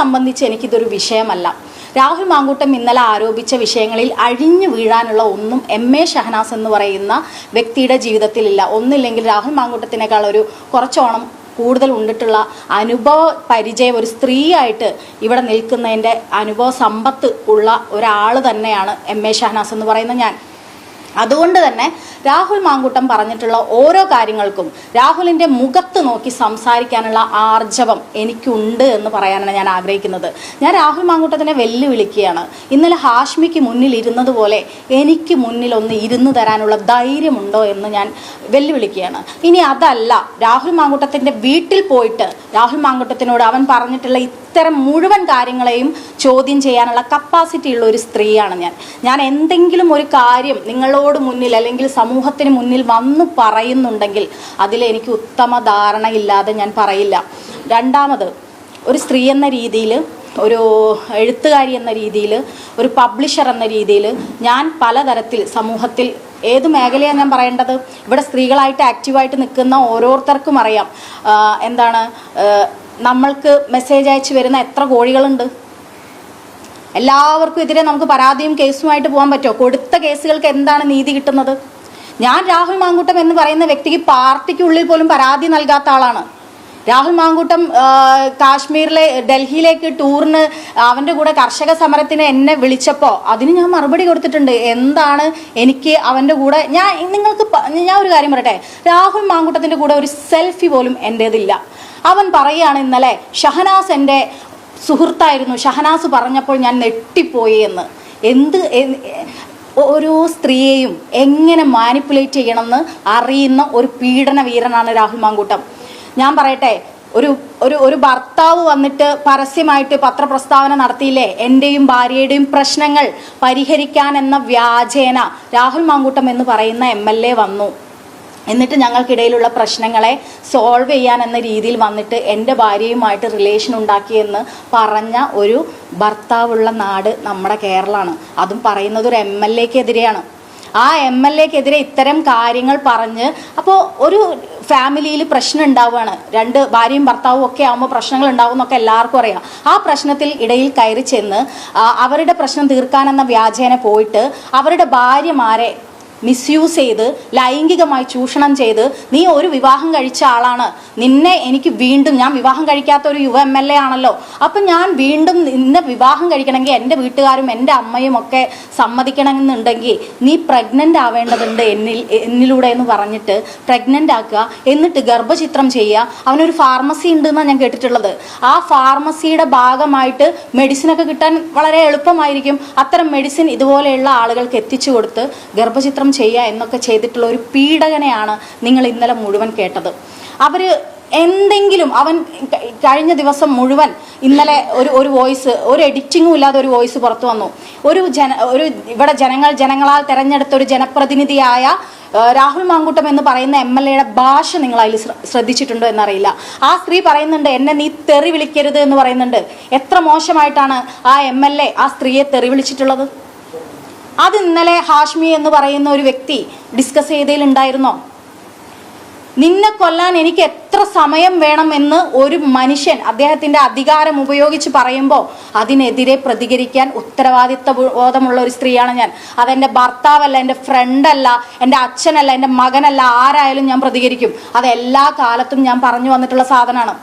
സംബന്ധിച്ച് എനിക്കിതൊരു വിഷയമല്ല. രാഹുൽ മാങ്കൂട്ടം ഇന്നലെ ആരോപിച്ച വിഷയങ്ങളിൽ അഴിഞ്ഞു വീഴാനുള്ള ഒന്നും എം.എ. ഷഹനാസ് എന്ന് പറയുന്ന വ്യക്തിയുടെ ജീവിതത്തിലില്ല. ഒന്നില്ലെങ്കിൽ രാഹുൽ മാങ്കൂട്ടത്തിനേക്കാൾ ഒരു കുറച്ചോണം കൂടുതൽ ഉണ്ടിട്ടുള്ള അനുഭവ പരിചയം, ഒരു സ്ത്രീയായിട്ട് ഇവിടെ നിൽക്കുന്നതിൻ്റെ അനുഭവ സമ്പത്ത് ഉള്ള ഒരാൾ തന്നെയാണ് എം.എ. ഷഹനാസ് എന്ന് പറയുന്ന ഞാൻ. അതുകൊണ്ട് തന്നെ രാഹുൽ മാങ്കൂട്ടം പറഞ്ഞിട്ടുള്ള ഓരോ കാര്യങ്ങൾക്കും രാഹുലിൻ്റെ മുഖത്ത് നോക്കി സംസാരിക്കാനുള്ള ആർജവം എനിക്കുണ്ട് എന്ന് പറയാനാണ് ഞാൻ ആഗ്രഹിക്കുന്നത്. ഞാൻ രാഹുൽ മാങ്കൂട്ടത്തിനെ വെല്ലുവിളിക്കുകയാണ്. ഇന്നലെ ഹാഷ്മിക്ക് മുന്നിൽ ഇരുന്നത് പോലെ എനിക്ക് മുന്നിൽ ഒന്ന് ഇരുന്ന് തരാനുള്ള ധൈര്യമുണ്ടോ എന്ന് ഞാൻ വെല്ലുവിളിക്കുകയാണ്. ഇനി അതല്ല, രാഹുൽ മാങ്കൂട്ടത്തിൻ്റെ വീട്ടിൽ പോയിട്ട് രാഹുൽ മാങ്കൂട്ടത്തിനോട് അവൻ പറഞ്ഞിട്ടുള്ള ഇത്തരം മുഴുവൻ കാര്യങ്ങളെയും ചോദ്യം ചെയ്യാനുള്ള കപ്പാസിറ്റി ഉള്ള ഒരു സ്ത്രീയാണ് ഞാൻ എന്തെങ്കിലും ഒരു കാര്യം നിങ്ങളോട് മുന്നിൽ അല്ലെങ്കിൽ സമൂഹത്തിന് മുന്നിൽ വന്നു പറയുന്നുണ്ടെങ്കിൽ അതിലെനിക്ക് ഉത്തമ ധാരണയില്ലാതെ ഞാൻ പറയില്ല. രണ്ടാമത്, ഒരു സ്ത്രീ എന്ന രീതിയിൽ, ഒരു എഴുത്തുകാരി എന്ന രീതിയിൽ, ഒരു പബ്ലിഷർ എന്ന രീതിയിൽ ഞാൻ പലതരത്തിൽ സമൂഹത്തിൽ ഏത് മേഖലയാണ് ഞാൻ പറയേണ്ടത്, ഇവിടെ സ്ത്രീകളായിട്ട് ആക്റ്റീവായിട്ട് നിൽക്കുന്ന ഓരോരുത്തർക്കും അറിയാം എന്താണ് നമ്മൾക്ക് മെസ്സേജ് അയച്ചു വരുന്ന എത്ര കോഴികളുണ്ട്. എല്ലാവർക്കും എതിരെ നമുക്ക് പരാതിയും കേസുമായിട്ട് പോകാൻ പറ്റുമോ? കൊടുത്ത കേസുകൾക്ക് എന്താണ് നീതി കിട്ടുന്നത്? ഞാൻ രാഹുൽ മാങ്കൂട്ടം എന്ന് പറയുന്ന വ്യക്തിക്ക് പാർട്ടിക്കുള്ളിൽ പോലും പരാതി നൽകാത്ത ആളാണ്. രാഹുൽ മാങ്കൂട്ടം കാശ്മീരിലെ ഡൽഹിയിലേക്ക് ടൂറിന് അവൻ്റെ കൂടെ കർഷക സമരത്തിന് എന്നെ വിളിച്ചപ്പോൾ അതിന് ഞാൻ മറുപടി കൊടുത്തിട്ടുണ്ട്. എന്താണ് എനിക്ക് അവൻ്റെ കൂടെ ഞാൻ ഒരു കാര്യം പറയട്ടെ, രാഹുൽ മാങ്കൂട്ടത്തിൻ്റെ കൂടെ ഒരു സെൽഫി പോലും എൻ്റേതില്ല. അവൻ പറയുകയാണ് ഇന്നലെ ഷഹനാസ് എൻ്റെ സുഹൃത്തായിരുന്നു, ഷഹനാസ് പറഞ്ഞപ്പോൾ ഞാൻ നെട്ടിപ്പോയി എന്ന്. ഓരോ സ്ത്രീയെയും എങ്ങനെ മാനിപ്പുലേറ്റ് ചെയ്യണമെന്ന് അറിയുന്ന ഒരു പീഡന വീരനാണ് രാഹുൽ മാങ്കൂട്ടം. ഞാൻ പറയട്ടെ, ഒരു ഭർത്താവ് വന്നിട്ട് പരസ്യമായിട്ട് പത്രപ്രസ്താവന നടത്തിയില്ലേ, എൻ്റെയും ഭാര്യയുടെയും പ്രശ്നങ്ങൾ പരിഹരിക്കാൻ എന്ന വ്യാജേന രാഹുൽ മാങ്കൂട്ടം എന്ന് പറയുന്ന MLA വന്നു. എന്നിട്ട് ഞങ്ങൾക്കിടയിലുള്ള പ്രശ്നങ്ങളെ സോൾവ് ചെയ്യാൻ എന്ന രീതിയിൽ വന്നിട്ട് എൻ്റെ ഭാര്യയുമായിട്ട് റിലേഷൻ ഉണ്ടാക്കിയെന്ന് പറഞ്ഞ ഒരു ഭർത്താവുള്ള നാട് നമ്മുടെ കേരളമാണ്. അതും പറയുന്നത് ഒരു MLAക്കെതിരെയാണ്. ആ MLAക്കെതിരെ ഇത്തരം കാര്യങ്ങൾ പറഞ്ഞ് അപ്പോൾ ഒരു ഫാമിലിയിൽ പ്രശ്നം ഉണ്ടാവുകയാണ്. രണ്ട് ഭാര്യയും ഭർത്താവും ഒക്കെ ആകുമ്പോൾ പ്രശ്നങ്ങൾ ഉണ്ടാവും എന്നൊക്കെ എല്ലാവർക്കും അറിയാം. ആ പ്രശ്നത്തിൽ ഇടയിൽ കയറി ചെന്ന് അവരുടെ പ്രശ്നം തീർക്കാനെന്ന വ്യാജേന പോയിട്ട് അവരുടെ ഭാര്യമാരെ മിസ്യൂസ് ചെയ്ത് ലൈംഗികമായി ചൂഷണം ചെയ്ത്, നീ ഒരു വിവാഹം കഴിച്ച ആളാണ്, നിന്നെ എനിക്ക് വീണ്ടും, ഞാൻ വിവാഹം കഴിക്കാത്ത ഒരു യുവ MLA ആണല്ലോ, അപ്പം ഞാൻ വീണ്ടും നിന്നെ വിവാഹം കഴിക്കണമെങ്കിൽ എൻ്റെ വീട്ടുകാരും എൻ്റെ അമ്മയും ഒക്കെ സമ്മതിക്കണമെന്നുണ്ടെങ്കിൽ നീ പ്രഗ്നൻ്റ് ആവേണ്ടതുണ്ട് എന്നിലൂടെ എന്ന് പറഞ്ഞിട്ട് പ്രഗ്നൻ്റ് ആക്കുക. എന്നിട്ട് ഗർഭചിത്രം ചെയ്യുക. അവനൊരു ഫാർമസി ഉണ്ടെന്നാണ് ഞാൻ കേട്ടിട്ടുള്ളത്. ആ ഫാർമസിയുടെ ഭാഗമായിട്ട് മെഡിസിനൊക്കെ കിട്ടാൻ വളരെ എളുപ്പമായിരിക്കും. അത്തരം മെഡിസിൻ ഇതുപോലെയുള്ള ആളുകൾക്ക് എത്തിച്ചു കൊടുത്ത് ഗർഭചിത്രം ചെയ്യുക എന്നൊക്കെ ചെയ്തിട്ടുള്ള ഒരു പീഡകനെയാണ് നിങ്ങൾ ഇന്നലെ മുഴുവൻ കേട്ടത്. അവർ എന്തെങ്കിലും, അവൻ കഴിഞ്ഞ ദിവസം മുഴുവൻ ഇന്നലെ ഒരു വോയിസ്, ഒരു എഡിറ്റിങ്ങും ഇല്ലാതെ ഒരു വോയിസ് പുറത്തു വന്നു. ഇവിടെ ജനങ്ങളാൽ തെരഞ്ഞെടുത്ത ഒരു ജനപ്രതിനിധിയായ രാഹുൽ മാങ്കൂട്ടം എന്ന് പറയുന്ന MLAയുടെ ഭാഷ നിങ്ങൾ അതിൽ ശ്രദ്ധിച്ചിട്ടുണ്ടോ എന്നറിയില്ല. ആ സ്ത്രീ പറയുന്നുണ്ട്, എന്നെ നീ തെറി വിളിക്കരുത് എന്ന് പറയുന്നുണ്ട്. എത്ര മോശമായിട്ടാണ് ആ MLA ആ സ്ത്രീയെ തെറി വിളിച്ചിട്ടുള്ളത്? അത് ഇന്നലെ ഹാഷ്മി എന്ന് പറയുന്ന ഒരു വ്യക്തി ഡിസ്കസ് ചെയ്തതിലുണ്ടായിരുന്നോ? നിന്നെ കൊല്ലാൻ എനിക്ക് എത്ര സമയം വേണമെന്ന് ഒരു മനുഷ്യൻ അദ്ദേഹത്തിൻ്റെ അധികാരം ഉപയോഗിച്ച് പറയുമ്പോൾ അതിനെതിരെ പ്രതികരിക്കാൻ ഉത്തരവാദിത്വ ബോധമുള്ള ഒരു സ്ത്രീയാണ് ഞാൻ. അതെൻ്റെ ഭർത്താവല്ല, എൻ്റെ ഫ്രണ്ടല്ല, എൻ്റെ അച്ഛനല്ല, എൻ്റെ മകനല്ല, ആരായാലും ഞാൻ പ്രതികരിക്കും. അത് എല്ലാ കാലത്തും ഞാൻ പറഞ്ഞു വന്നിട്ടുള്ള സാധനമാണ്.